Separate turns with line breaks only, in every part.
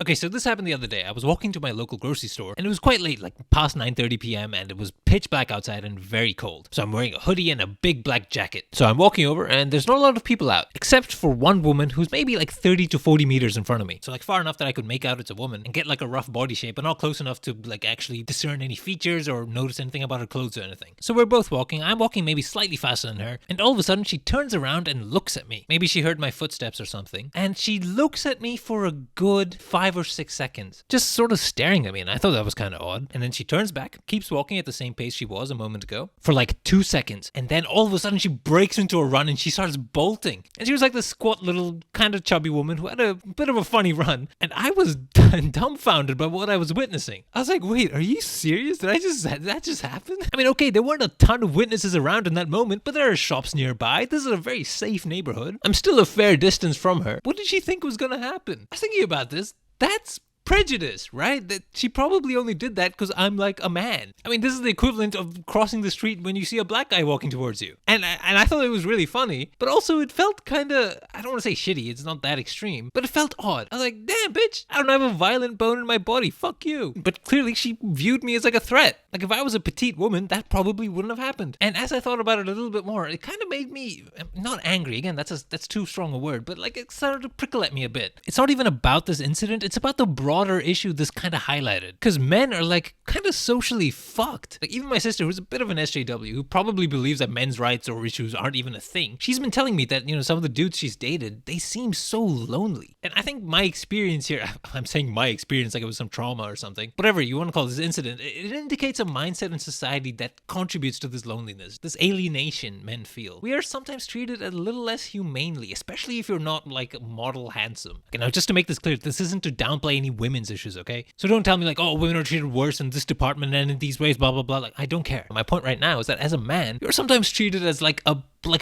Okay, so this happened the other day. I was walking to my local grocery store and it was quite late, like past 9:30 p.m. and it was pitch black outside and very cold. So I'm wearing a hoodie and a big black jacket. So I'm walking over and there's not a lot of people out, except for one woman who's maybe like 30 to 40 meters in front of me. So like far enough that I could make out it's a woman and get like a rough body shape, but not close enough to like actually discern any features or notice anything about her clothes or anything. So we're both walking. I'm walking maybe slightly faster than her, and all of a sudden she turns around and looks at me. Maybe she heard my footsteps or something, and she looks at me for a good 5 or 6 seconds, just sort of staring at me, and I thought that was kind of odd. And then she turns back, keeps walking at the same pace she was a moment ago for like 2 seconds, and then all of a sudden she breaks into a run and she starts bolting. And she was like this squat little kind of chubby woman who had a bit of a funny run, and I was dumbfounded by what I was witnessing. I was like, wait, are you serious? Did that just happen? I mean, okay, there weren't a ton of witnesses around in that moment, but there are shops nearby. This is a very safe neighborhood. I'm still a fair distance from her. What did she think was gonna happen? I was thinking about this. That's prejudice, right? That she probably only did that because I'm like a man. I mean, this is the equivalent of crossing the street when you see a black guy walking towards you. And I thought it was really funny, but also it felt kind of, I don't want to say shitty, it's not that extreme, but it felt odd. I was like, damn, bitch, I don't have a violent bone in my body, fuck you. But clearly she viewed me as like a threat. Like if I was a petite woman, that probably wouldn't have happened. And as I thought about it a little bit more, it kind of made me, not angry, again, that's too strong a word, but like it started to prickle at me a bit. It's not even about this incident, it's about the broader issue this kind of highlighted, because men are like kind of socially fucked. Like even my sister, who's a bit of an SJW, who probably believes that men's rights or issues aren't even a thing, she's been telling me that, you know, some of the dudes she's dated, they seem so lonely. And I think my experience here, I'm saying my experience like it was some trauma or something, whatever you want to call this incident, it indicates a mindset in society that contributes to this loneliness, this alienation men feel. We are sometimes treated a little less humanely, especially if you're not like model handsome. Okay, now just to make this clear, this isn't to downplay any women's issues, okay? So don't tell me like, oh, women are treated worse in this department and in these ways, blah, blah, blah. Like, I don't care. My point right now is that as a man, you're sometimes treated as like a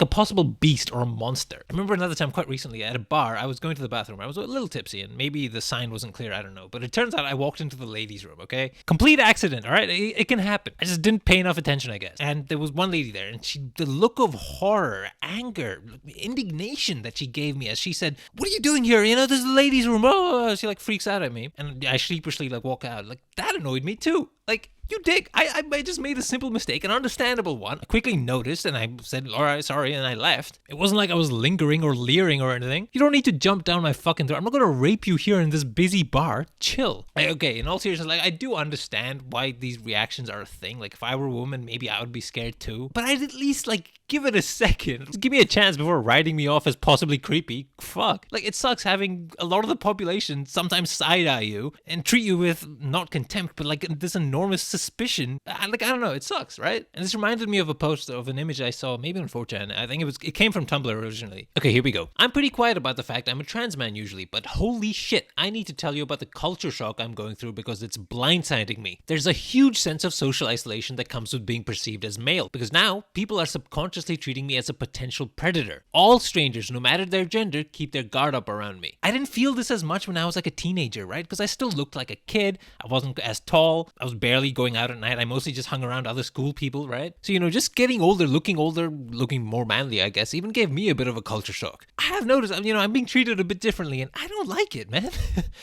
possible beast or a monster. I remember another time quite recently at a bar, I was going to the bathroom. I was a little tipsy and maybe the sign wasn't clear, I don't know. But it turns out I walked into the ladies' room, okay? Complete accident, all right? It can happen. I just didn't pay enough attention, I guess. And there was one lady there and the look of horror, anger, indignation that she gave me as she said, what are you doing here? You know, this is the ladies' room. Oh, she like freaks out at me. And I sheepishly like walk out. Like that annoyed me too. Like, you dick, I just made a simple mistake, an understandable one. I quickly noticed and I said, all right, sorry, and I left. It wasn't like I was lingering or leering or anything. You don't need to jump down my fucking throat. I'm not gonna rape you here in this busy bar. Chill. Okay, in all seriousness, like I do understand why these reactions are a thing. Like if I were a woman, maybe I would be scared too. But I'd at least like give it a second. Just give me a chance before writing me off as possibly creepy. Fuck. Like it sucks having a lot of the population sometimes side-eye you and treat you with not contempt, but like this enormous suspicion. I don't know, it sucks, right? And this reminded me of a post of an image I saw maybe on 4chan. I think it came from Tumblr originally. Okay, here we go. I'm pretty quiet about the fact I'm a trans man usually, but holy shit, I need to tell you about the culture shock I'm going through because it's blindsiding me. There's a huge sense of social isolation that comes with being perceived as male, because now people are subconsciously treating me as a potential predator. All strangers, no matter their gender, keep their guard up around me. I didn't feel this as much when I was like a teenager, right? Because I still looked like a kid. I wasn't as tall. I was barely going out at night. I mostly just hung around other school people, right? So, you know, just getting older, looking more manly, I guess, even gave me a bit of a culture shock. I have noticed, you know, I'm being treated a bit differently and I don't like it, man.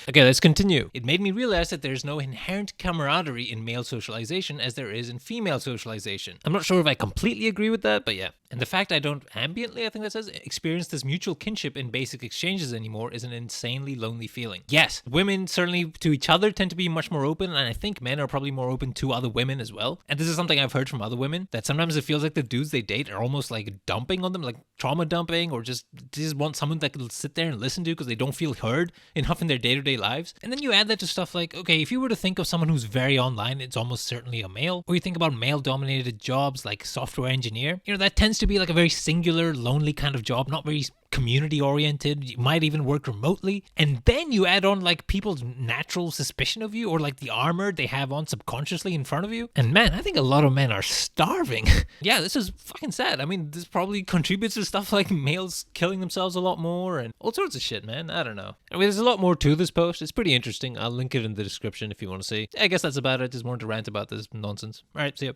Okay, let's continue. It made me realize that there's no inherent camaraderie in male socialization as there is in female socialization. I'm not sure if I completely agree with that, but yeah. And the fact I don't ambiently, I think that says, experience this mutual kinship in basic exchanges anymore is an insanely lonely feeling. Yes, women certainly to each other tend to be much more open, and I think men are probably more open to other women as well. And this is something I've heard from other women, that sometimes it feels like the dudes they date are almost like dumping on them, like trauma dumping, or just want someone that can sit there and listen to because they don't feel heard enough in their day-to-day lives. And then you add that to stuff like, okay, if you were to think of someone who's very online, it's almost certainly a male. Or you think about male-dominated jobs like software engineer, you know, that tends to be like a very singular, lonely kind of job, not very community oriented. You might even work remotely. And then you add on like people's natural suspicion of you, or like the armor they have on subconsciously in front of you. And man, I think a lot of men are starving. Yeah, this is fucking sad. I mean, this probably contributes to stuff like males killing themselves a lot more and all sorts of shit, man. I don't know. I mean, there's a lot more to this post. It's pretty interesting. I'll link it in the description if you want to see. I guess that's about it. Just wanted to rant about this nonsense. All right, see ya.